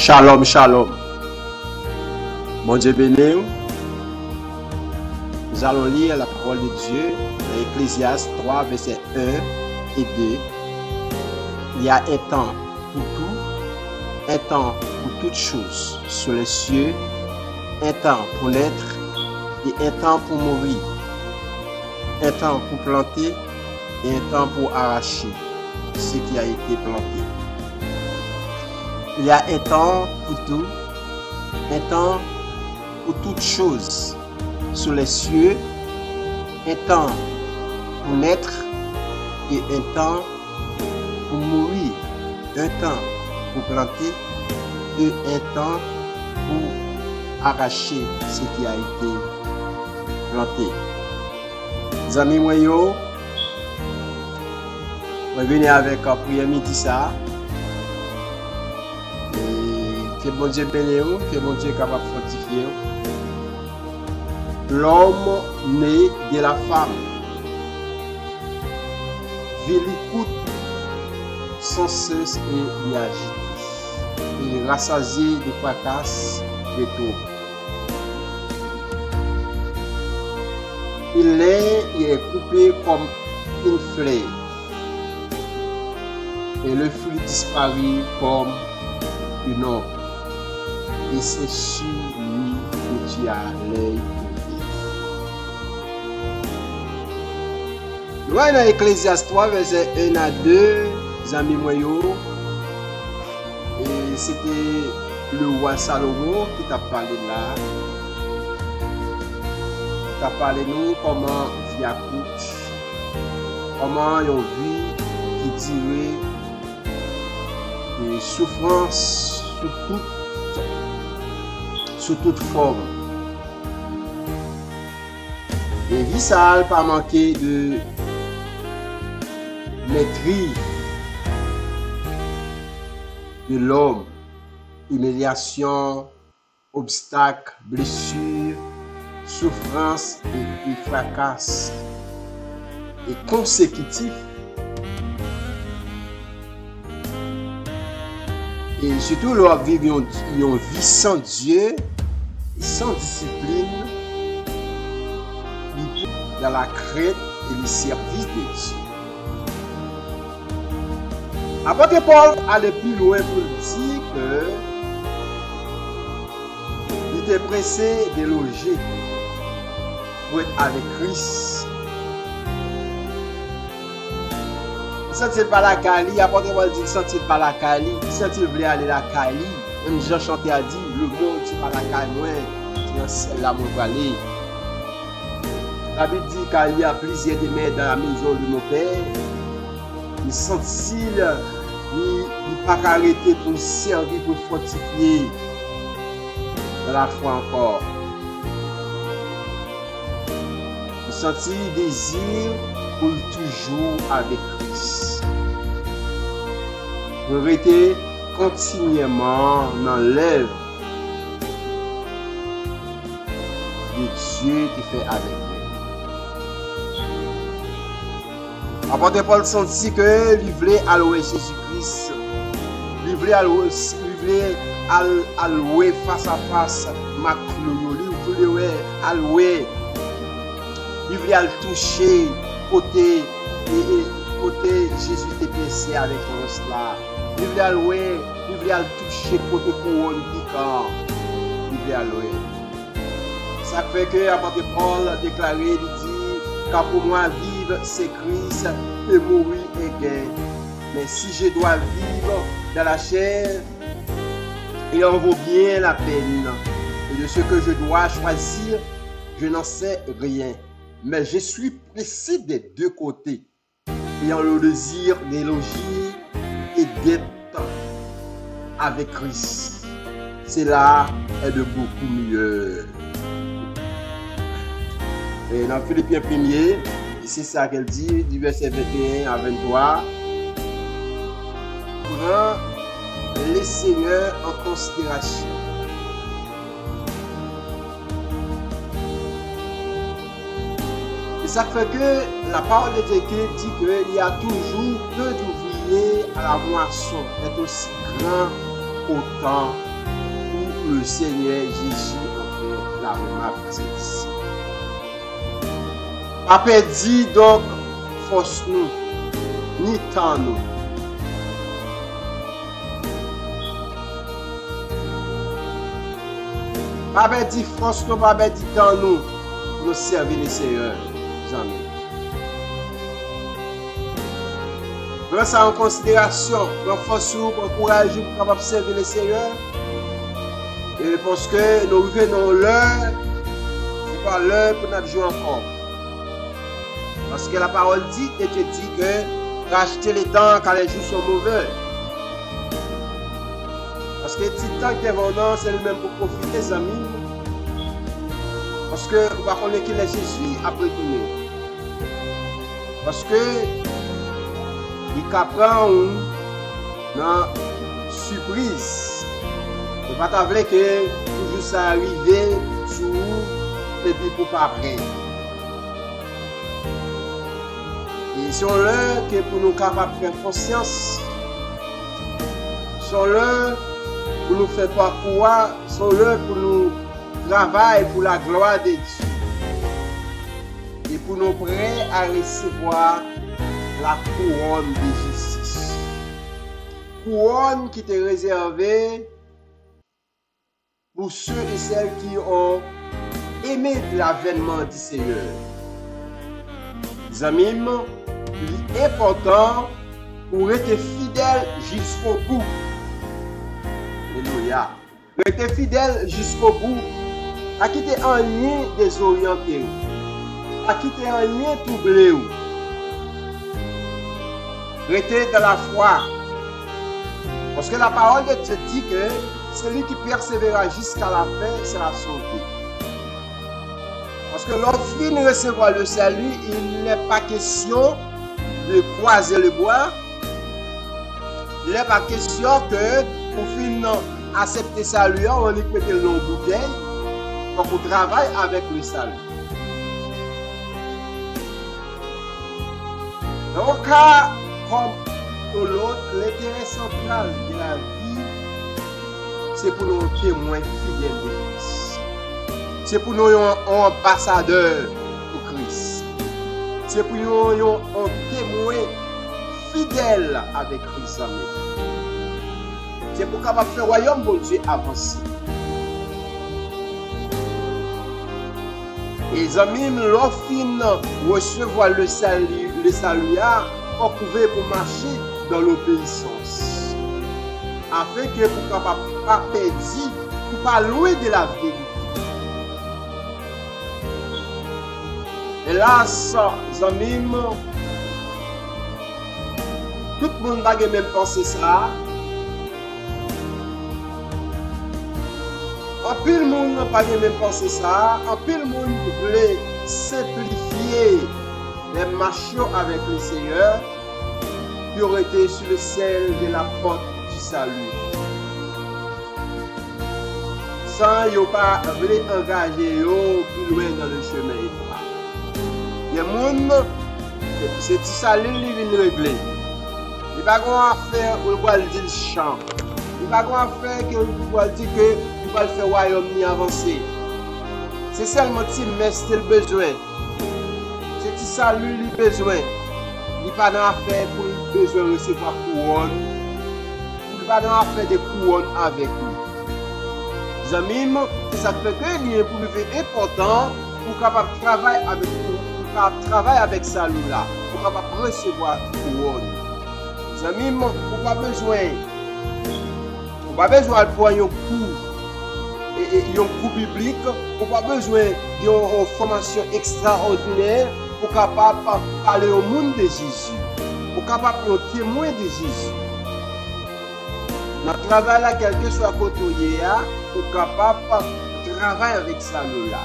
Shalom, shalom. Bon Dieu béni. Nous allons lire la parole de Dieu dans Ecclésiaste 3, versets 1 et 2. Il y a un temps pour tout, un temps pour toutes choses sur les cieux, un temps pour naître et un temps pour mourir, un temps pour planter et un temps pour arracher ce qui a été planté. Il y a un temps pour tout, un temps pour toutes choses sur les cieux, un temps pour naître et un temps pour mourir, un temps pour planter et un temps pour arracher ce qui a été planté. Les amis, moi, venez avec un prière midi ça. Que bon Dieu bénisse, que bon Dieu est capable de fortifier. L'homme né de la femme, vélicoute sans cesse et y agite. Il est rassasié de fracas de tout. Il est coupé comme une fleur. Et le fruit disparaît comme une ombre. Et c'est sur lui que tu as l'œil porté. Nous voyons dans Ecclésiaste 3, verset 1 à 2, amis moyens. Et c'était le roi Salomon qui t'a parlé là. Il t'a parlé nous comment vie a coûté, comment une vie qui dirait de souffrance sous toute forme. Et vie ça n'a pas manqué de maîtrise de l'homme, humiliation, obstacles, blessures, souffrance et fracas et consécutifs. Et surtout, leur vivre une vie sans Dieu, sans discipline, dans la crainte et le service de Dieu. Apôtre Paul allait plus loin pour dire que il était pressé de loger pour être avec Christ. Il ne sentit pas la Cali, apôtre Paul dit il ne sentit pas la Cali, il sentit voulait aller la Cali. Même Jean chanté a dit le monde c'est pas la Cali, c'est celle-là mon aller. La Bible dit qu'il y a plusieurs de mères dans la maison de nos pères. Il sentit il pas arrêter pour servir, pour fortifier dans la foi encore. Il sentit désir pour toujours avec Christ. Pour rester continuellement dans l'œuvre de Dieu qui fait avec lui. Apôtre Paul sentit que il voulait allouer Jésus-Christ. Il voulait allouer face à face Macron. Il voulait allouer. Il voulait le toucher côté Jésus était blessé avec cela. Il voulait allouer. Il voulait le toucher côté couronne piquant. Il voulait allouer. Ça fait que apôtre Paul a déclaré, il dit, car pour moi vivre c'est Christ et mourir est gain. Mais si je dois vivre dans la chair, il en vaut bien la peine. Et de ce que je dois choisir, je n'en sais rien. Mais je suis pressé des deux côtés, ayant le désir d'éloger et d'être avec Christ. Cela est de beaucoup mieux. Et dans Philippiens 1er, c'est ça qu'elle dit, du verset 21 à 23. Prends les seigneurs en considération. Et ça fait que la parole de Dieu dit qu'il y a toujours peu d'ouvriers à la moisson, est aussi grand au temps le Seigneur Jésus a fait la même avec ses disciples. Papa dit donc, force nous, ni temps nous. Papa dit force nous, papa dit temps nous, pour nous servir le Seigneur. Amen. Prenez ça en considération, pour force nous, pour encourager, pour capable servir le Seigneur. Et parce que nous vivons l'heure, c'est pas l'heure pour nous jouer encore. Parce que la parole dit, et te dit que racheter les temps quand les jours sont mauvais. Parce que si tant que vendant, c'est le même pour profiter, les amis. Parce que vous ne connaissez pas qui est Jésus après tout. Parce que il capra une surprise. Il ne va pas que toujours ça arrive sur vous et puis pour pas après. Et sont là que pour nous capables de faire conscience, sont là pour nous faire parcours, sont là pour nous travailler pour la gloire de Dieu. Et pour nous prêts à recevoir la couronne de justice. Couronne qui est réservée pour ceux et celles qui ont aimé l'avènement du Seigneur. Les amis, il est important pour être fidèle jusqu'au bout. Alléluia. Pour être fidèle jusqu'au bout, à quitter un lien désorienté, à quitter un lien troublé. Rester dans la foi. Parce que la parole de Dieu dit que celui qui persévérera jusqu'à la fin sera sauvé. Parce que lorsqu'on finit de recevoir le salut, il n'est pas question de croiser le bois. Il n'est pas question que pour finir accepter le salut, on y met le nom bouteille pour qu'on travaille avec le salut. Dans le cas comme pour l'autre, l'intérêt central de la vie, c'est pour nous témoins fidèles de Christ. C'est pour nous un ambassadeur pour Christ. C'est pour nous un témoin fidèle avec Christ. C'est pour capable faire le royaume de Dieu avancer. Et les amis, lorsqu'ils recevoir le salut, on pouvait pour marcher dans l'obéissance. Afin que vous ne soyez pas perdu, pour pas loin de la vérité. Hélas, les amis, tout le monde n'a même pensé ça. En pile le monde n'a pas même pensé ça. En pile le monde voulait simplifier les marches avec le Seigneur qui aurait été sur le sel de la porte du salut. Sans ne pas engager plus loin dans le chemin étroit. Il y a des gens, c'est du salut qui vient régler. Il n'y a pas de faire pour le dire le chant. Il n'y a pas de faire pour le dire que il va faire le royaume ni avancer. C'est seulement si c'est le besoin. C'est si salut le besoin. Il n'y a pas d'affaire pour le besoin de recevoir couronne. Il n'y a pas d'affaire de couronne avec nous. Les amis, c'est ça fait que il est pour nous important pour capable travailler avec nous. Travailler avec ça là pour capable recevoir couronne. Les amis, on pas besoin de prendre un coup biblique, on pas besoin d'une formation extraordinaire pour capable parler au monde de Jésus, pour capable être témoin de Jésus. Dans le travail là, quel que soit côté pour capable travailler avec ça là.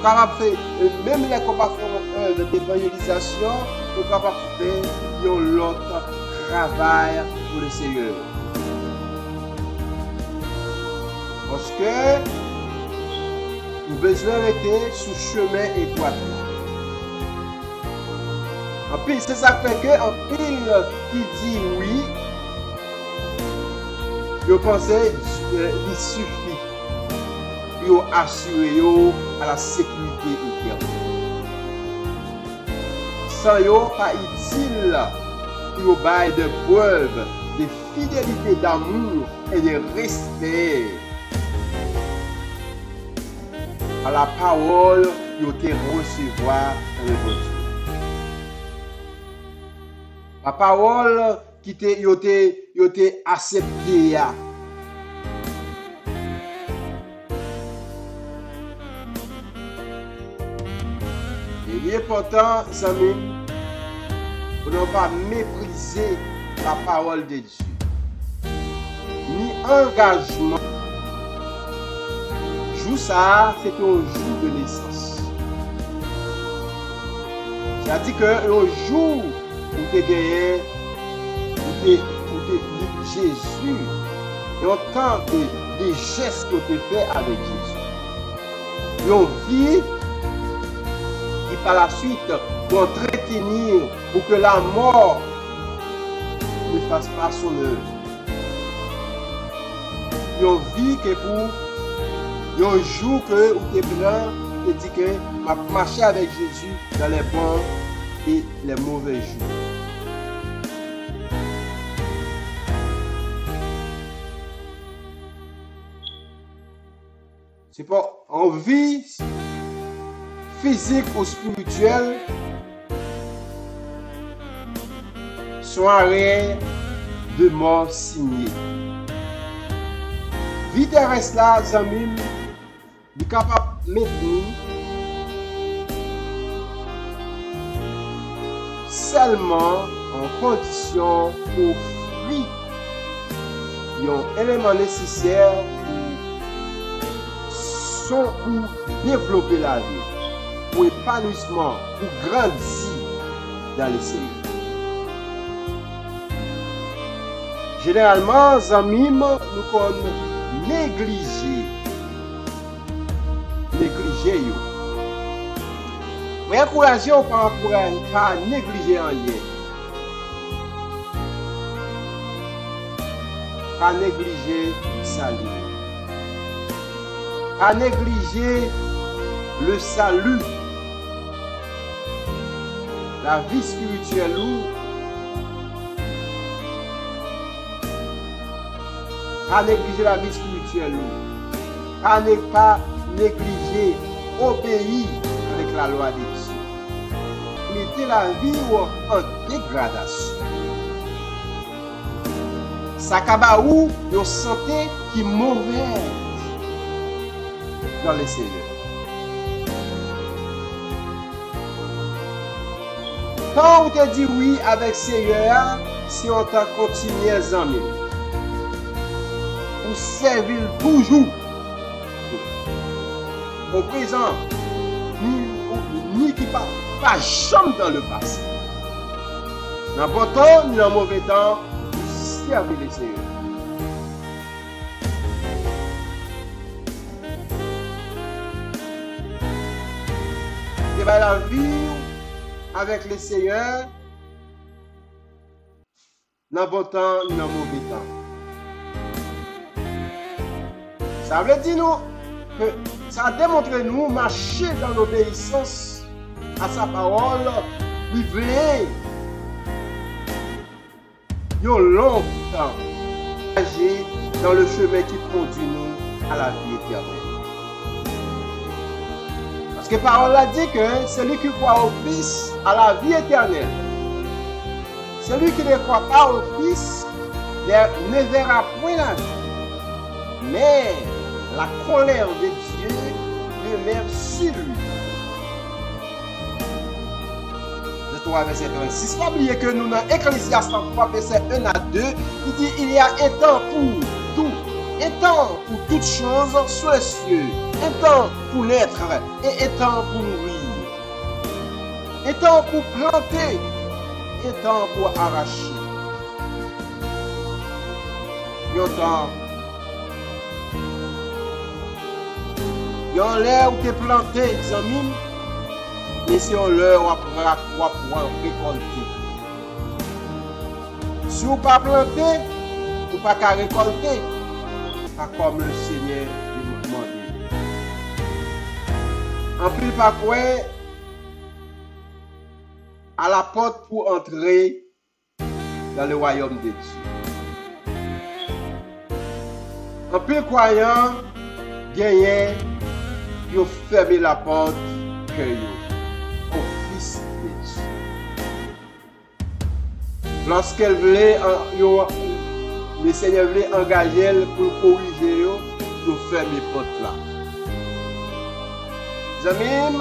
Capable faire même les capables d'évangélisation, pour capable faire l'autre travail pour le Seigneur. Parce que nous avons besoin d'être sur chemin étroit. En pile, c'est ça fait que en pile qui dit oui, je pensais qu'il suffit. yo assurer yo à la sécurité éternelle. Sans yo pas utile pour bail de preuves de fidélité, d'amour et de respect à la parole yo te recevoir dans le bon Dieu. La parole qui te yo te accepté ya. Il est important, amis, pour ne pas mépriser la parole de Dieu, ni engagement. Jour ça, c'est un jour de naissance. C'est-à-dire qu'un jour où tu gagné, où tu Jésus, et on tente des gestes que tu fais avec Jésus. Et on vit qui par la suite pour entretenir pour que la mort ne fasse pas son œuvre. Et on vit que pour un jour que où tu es blanc, tu dis que m'a marché avec Jésus dans les bons et les mauvais jours. C'est pas en vie physique ou spirituelle, son arrêt de mort signé. Vie terrestre là, amis, est capable de maintenir seulement en condition pour fruit un élément nécessaire pour développer la vie, pour épanouissement, pour grandir dans les séries. Généralement, amis, nous connaissons négliger. Mais encourager ou pas négliger en rien. Pas négliger salut. Pas négliger le salut. La vie spirituelle ou pas négliger la vie spirituelle ou pas négliger obéir avec la loi de Dieu. Mettez la vie en dégradation. Ça kaba ou une santé qui est mauvaise dans les Seigneurs. Quand on te dit oui avec Seigneur, si on t'a continué les amis, ou servir toujours au présent, ni qui pas jamais dans le passé. Dans bon temps, ni dans mauvais temps, servir les Seigneurs. Et bien la vie avec les Seigneurs, dans bon temps, ni dans mauvais temps. Ça veut dire nous que ça démontre nous marcher dans l'obéissance à sa parole, vivre un long temps, agir dans le chemin qui conduit nous à la vie éternelle. Parce que la parole a dit que celui qui croit au Fils a la vie éternelle. Celui qui ne croit pas au Fils ne verra point la vie. Mais la colère de Dieu demeure sur lui. De 3 verset 36. Pas oublier que nous dans Ecclésiaste 3 verset 1 à 2, il dit il y a un temps pour tout, un temps pour toutes choses sous les cieux, un temps pour naître et un temps pour mourir, un temps pour planter, un temps pour arracher, un temps. Il y a l'air où tu es planté, amis, et c'est en l'air où tu vas récolter. Si vous ne pas planté, vous ne pas récolter, pas comme le Seigneur nous demande. En plus, pas quoi, à la porte pour entrer dans le royaume de Dieu. En plus, croyant, gagné, ils ont fermé la porte que au Fils de Dieu. Lorsqu'elle voulait, le Seigneur voulait engager elle pour corriger, ils ont fermé la porte là. Amis,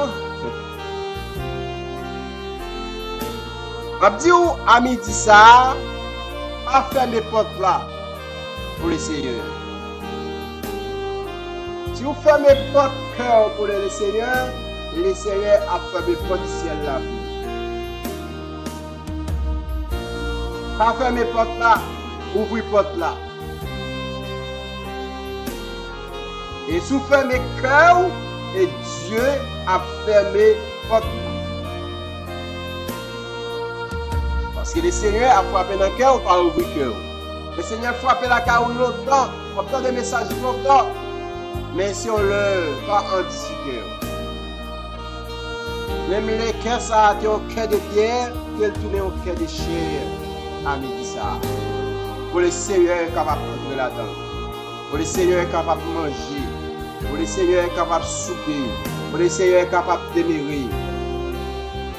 je dis à midi ça, pas fermer la porte là pour le Seigneur. Si vous fermez votre cœur pour le Seigneur a fermé la porte du ciel là. Pas fermer la porte là, ouvrez la porte là. Et si vous fermez le cœur, et Dieu a fermé la porte. Parce que le Seigneur a frappé dans le cœur, pas ouvrir le cœur. Le Seigneur a frappé la cœur longtemps, on entend des messages longtemps. Mais si on le pas en cœur. Même les cœurs, ça a été un cœur de pierre, qu'elle tourne un cœur de chair. À midi ça. Pour le Seigneur est capable de prendre là-dedans. Pour le Seigneur est capable de manger. Pour le Seigneur est capable de souper. Pour le Seigneur est capable d'aimer.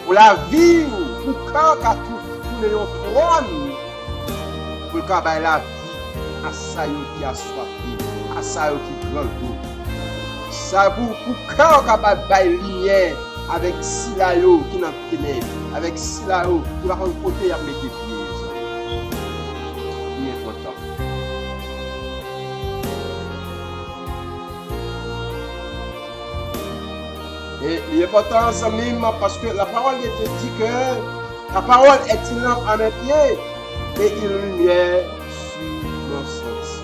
Pour la vie, pour quand tout le trône, pour le cabal la vie, à ça qui a soif, à ça qui grand tout. Ça pour quand on capable de lumière avec Silayo qui n'a pas ténèbres, avec Silayo qui va faire côté à mettre pieds. Il est important. Et il est important ça même parce que la parole de Dieu dit que la parole est une lampe à mes pieds et une lumière sur nos sens.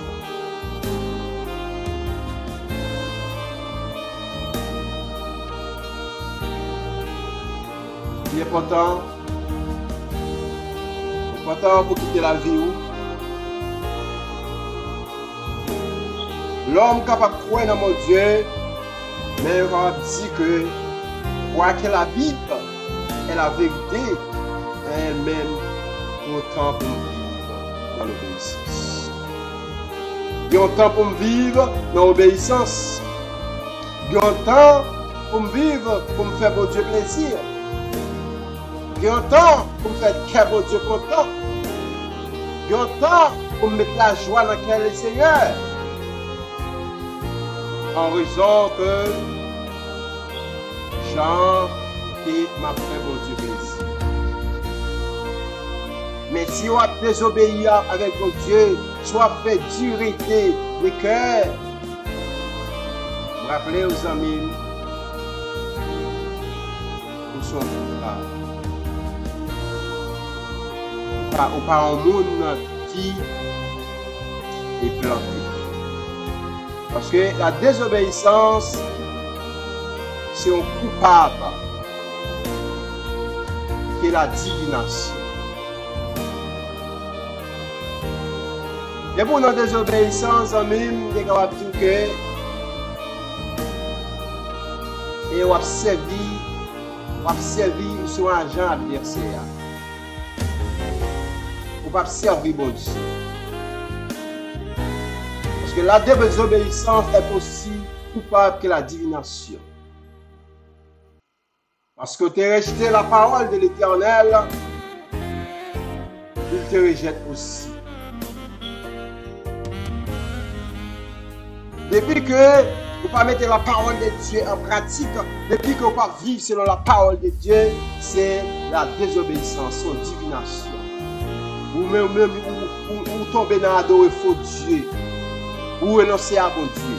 Il est important pour quitter la vie. L'homme capable de croire dans mon Dieu, mais on dit que quoi qu'elle habite est la vérité, elle-même autant pour vivre dans l'obéissance. Il y a un temps pour me vivre dans l'obéissance. Il y a un temps pour me vivre, pour me faire mon Dieu plaisir. Il y a un temps pour me faire cœur mon Dieu content. Il y a un temps pour me mettre la joie dans le cœur du Seigneur. En raison que Jean et m'a fait mon Dieu plaisir. Mais si on a désobéi avec mon Dieu, soit fait durer le cœur, vous rappelez aux amis, nous sommes là. Ou pas un monde qui est planté. Parce que la désobéissance, c'est un coupable qui est la divination. Et pour notre désobéissance, même, il est capable de dire que et on a servi son agent adversaire. On va servir bon Dieu. Parce que la désobéissance est aussi coupable que la divination. Parce que tu as rejeté la parole de l'Éternel, il te rejette aussi. Depuis que vous ne pas mettre la parole de Dieu en pratique, depuis que vous ne pas vivre selon la parole de Dieu, c'est la désobéissance, son divination. Ou même vous tombez dans l'adorer faux Dieu, ou renoncer à bon Dieu.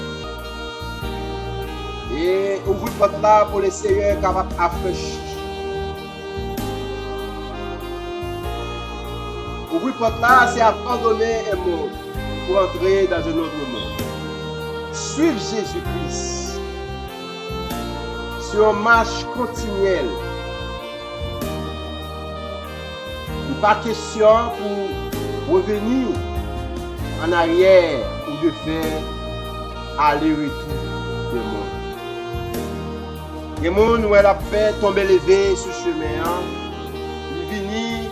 Et ouvrez votre là pour le Seigneur capable d'affranchir. Ouvrez votre là, c'est abandonner un monde pour entrer dans un autre monde. Suivre Jésus-Christ sur une marche continuelle. Pas question pour revenir en arrière ou de faire aller-retour de monde. Les gens où elle a fait tomber levé sur le chemin. Il vini,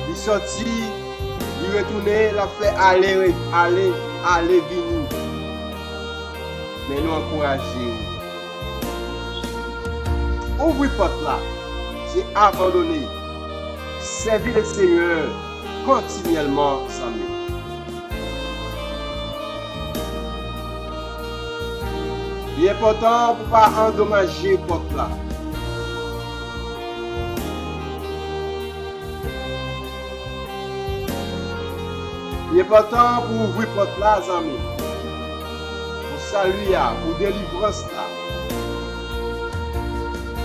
il sorti, il retourné, il a fait aller, vini. Mais nous encourageons. Ouvrez porte là. C'est abandonné. Servir le Seigneur continuellement sans nous. Il est important pour ne pas endommager porte là. Il est important pour ouvrir porte là, amis. Pour saluer, pour délivrance là.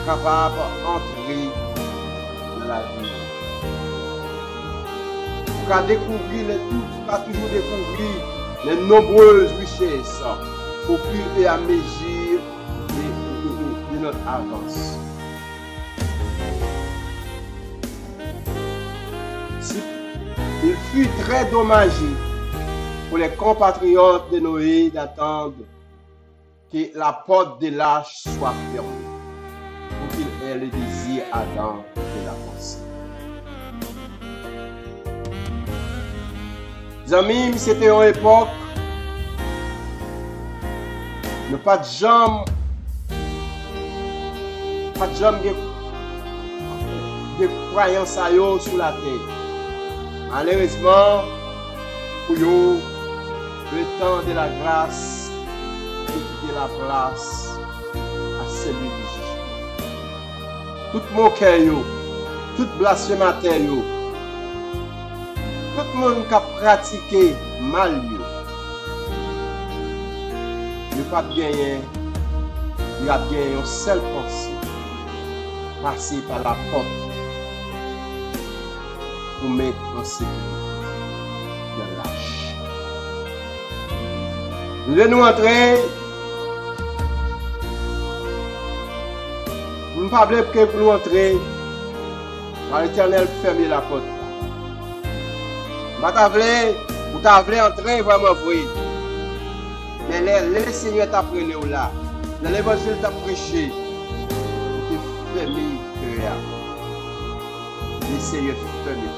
Capable d'entrer dans la vie. Pour découvrir pour toujours découvrir les nombreuses richesses au fur et à mesure de notre avance. Il fut très dommagé pour les compatriotes de Noé d'attendre que la porte de l'arche soit fermée pour qu'il ait le désir ardent de la pensée. Les amis, c'était une époque ne pas de jambes de croyance à eux sur la terre. Malheureusement, pour eux, le temps de la grâce de la place à celui du jugement. Tout moqueur, tout blasphémateur, tout le monde qui a pratiqué mal, ne pas gagner, il a gagné une seule pensée, passer par la porte pour mettre en sécurité dans l'arche. Nous venons entrer. Nous ne pouvons pas que pour nous entrer. L'Éternel fermer la porte. Vous t'avez entrer vraiment vrai. Mais le Seigneur t'a pris là. Dans l'évangile t'a prêché. Vous t'es fermé cœur. Le Seigneur fermé.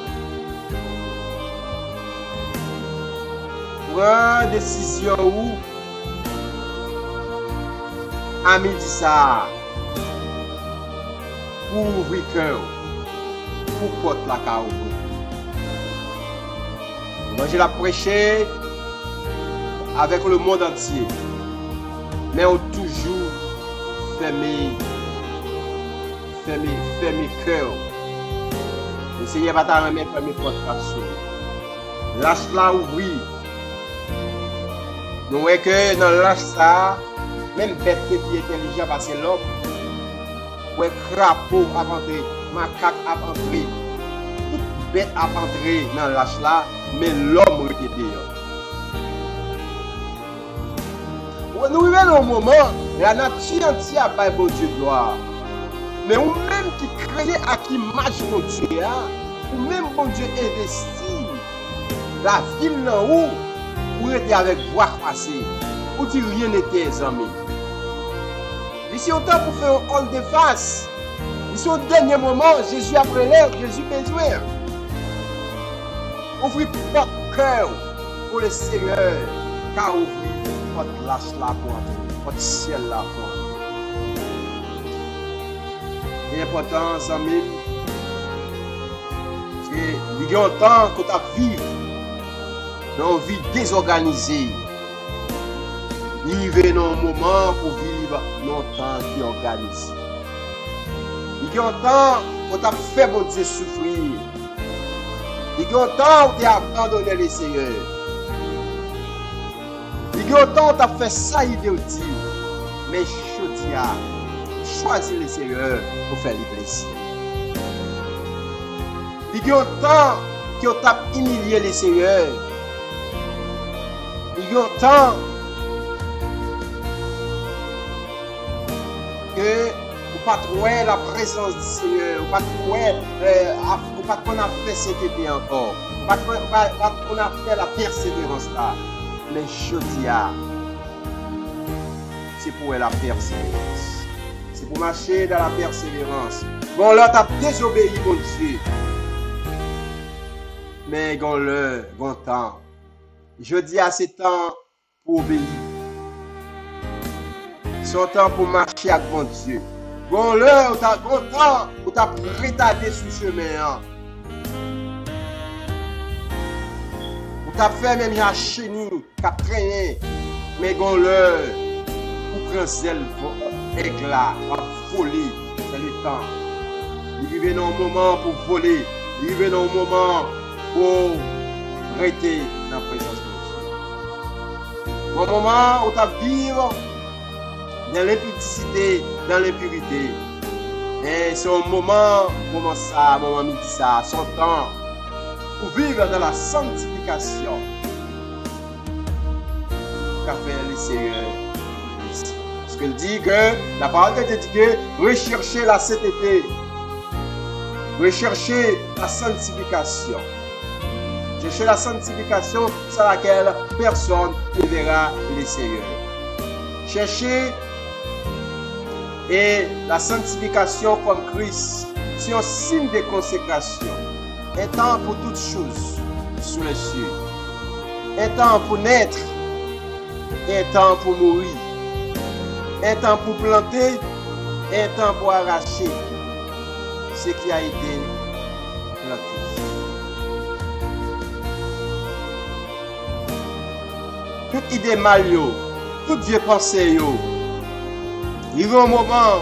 Prends décision où à midi ça pour ouvrir cœur pour porte la caoutchouc. Moi je l'ai prêché avec le monde entier, mais on toujours fermé cœur. Le Seigneur va t'amener fermer porte la lâche la ouvrir. Nous voyons que dans l'âge ça, même bête qui est intelligent parce que l'homme, ouais, crapaud a entré, macaque a entré, toute bête a entré dans l'âge là, mais l'homme était dehors. Nous vivons au moment, la nature entière a bon Dieu gloire. Mais ou même qui crée à qui image mon Dieu, ou même bon Dieu investit la ville là où pour être avec voix croisée, pour dire rien n'était amis. Ici, autant pour faire un hall de face. Ici, au dernier moment, Jésus après l'air, Jésus besoin. Ouvrez votre cœur pour le Seigneur, car ouvrez votre lâche là pour entrer, votre ciel là pour entrer. C'est important, amis, parce que il y a un temps que tu as vécu dans une vie désorganisée. Il arrive dans un moment pour vivre dans un temps qui est organisé. Il y a un temps où tu as fait mon Dieu souffrir. Il y a un temps où tu as abandonné le Seigneur. Il y a un temps où tu as fait ça, il veut dire. Mais je dis à choisir le Seigneur pour faire les plaisirs. Il y a un temps que tu as humilié le Seigneur. Il y a un temps que vous ne pas trouver la présence du Seigneur, vous ne pas qu'on a fait cet été encore, vous ne pas qu'on a fait la persévérance là. Mais je dis, c'est pour la persévérance. c'est pour marcher dans la persévérance. Bon, là, tu as désobéi, mon Dieu. Mais gon le, gon temps. Je dis à ces temps pour obéir. Son temps pour marcher avec mon Dieu. Gon le, ou t'as gon temps pour t'as retardé sur le chemin. Ou t'as fait même un chenille, t'as traîné. Mais gon le, ou prend zèle, éclat, à voler. C'est le temps. Il arrive dans un moment pour voler. Il arrive dans un moment pour arrêter dans la présence de Dieu. Au moment où tu vas vivre dans l'impudicité, dans l'impurité. Et c'est un moment ça, moment midi ça, son temps pour vivre dans la sanctification. Qu'a fait le Seigneur ici. Parce qu'il dit que la parole de Dieu dit que recherchez la sainteté. Recherchez la sanctification. Cherchez la sanctification sans laquelle personne ne verra le Seigneur. Cherchez et la sanctification comme Christ, c'est un signe de consécration. Un temps pour toutes choses sous les cieux. Un temps pour naître. Un temps pour mourir. Un temps pour planter. Un temps pour arracher ce qui a été planté. Toute idée mal, toute vieille pensée, il y a un moment,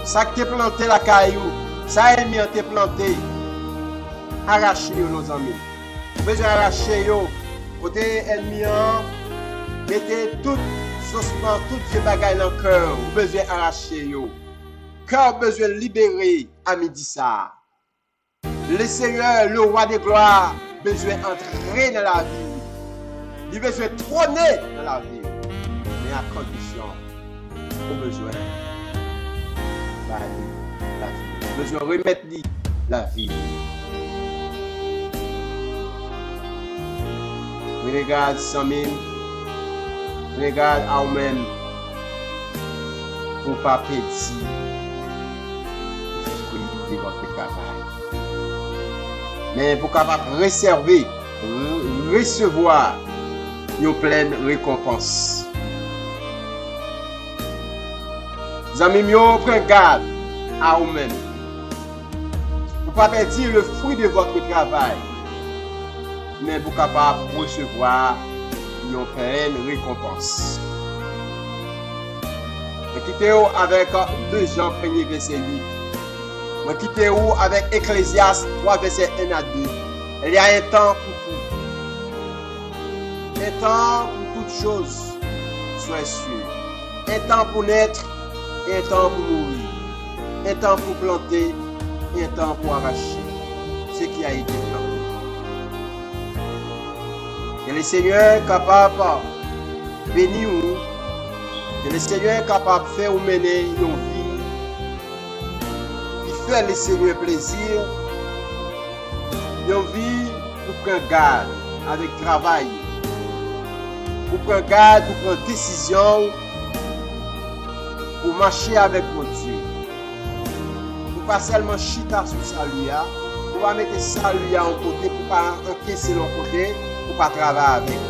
ça qui t'est planté la caillou, ça est mis t'est planté, arracher nos amis. Vous besoin arracher, côté ennemi, mettez tout suspens, toutes ces bagailles dans le cœur, vous besoin arracher. Cœur besoin libérer à midi ça. Le Seigneur, le roi des gloires, besoin entrer dans la vie. Il besoin trôner dans la vie. Mais à condition, il besoin la vie. Il besoin remettre la vie. Regarde Samin, regarde à vous-même pour ne pas perdre votre travail. Mais pour capable réserver, recevoir une pleine récompense. Les amis, prenez garde à vous-même. Pour ne pas perdre le fruit de votre travail. Mais pour capable recevoir une pleine récompense. Quittez-vous avec 2 Jean 1er verset 8. Je quitte vous avec Ecclésiaste 3, verset 1 à 2. Il y a un temps pour tout. Un temps pour toutes choses, sois sûr. Un temps pour naître et un temps pour mourir. Un temps pour planter et un temps pour arracher ce qui a été planté. Que le Seigneur est capable de bénir vous. Que le Seigneur est capable de faire ou mener une vie. Faire le Seigneur plaisir, une vie pour prendre garde avec travail, pour prendre garde, pour prendre décision, pour marcher avec mon Dieu. Pour pas seulement chita sur salut, pour pas mettre salut en côté, pour pas encaisser l'autre côté, pour pas travailler avec.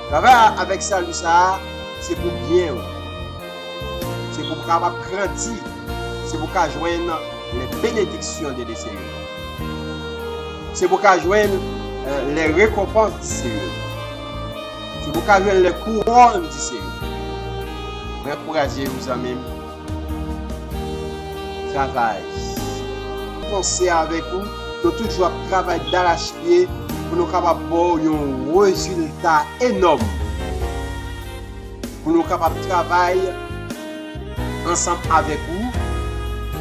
Travailler avec salut, c'est pour bien. C'est pour capable grandir, c'est pour qu'à joindre les bénédictions de Seigneur. C'est pour qu'à joindre les récompenses du Seigneur. C'est pour qu'à joindre les couronnes du Seigneur. Encouragez-vous amis. Travail. Pensez avec vous, nous toujours travailler d'arrache-pied pour nous capables d'avoir un résultat énorme. Pour nous capables de travailler ensemble avec vous.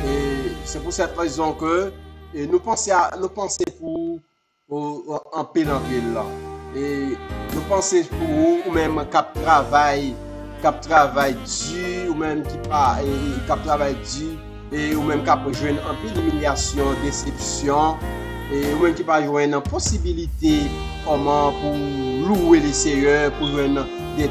Et c'est pour cette raison que nous pensons pour en pile là. Et nous pensons pour vous, ou même cap travail dur, ou même qui travail dur, et ou même cap joindre en pile d'humiliation, déception, et ou même qui pas joindre une possibilité comment pour louer les Seigneurs, pour joindre des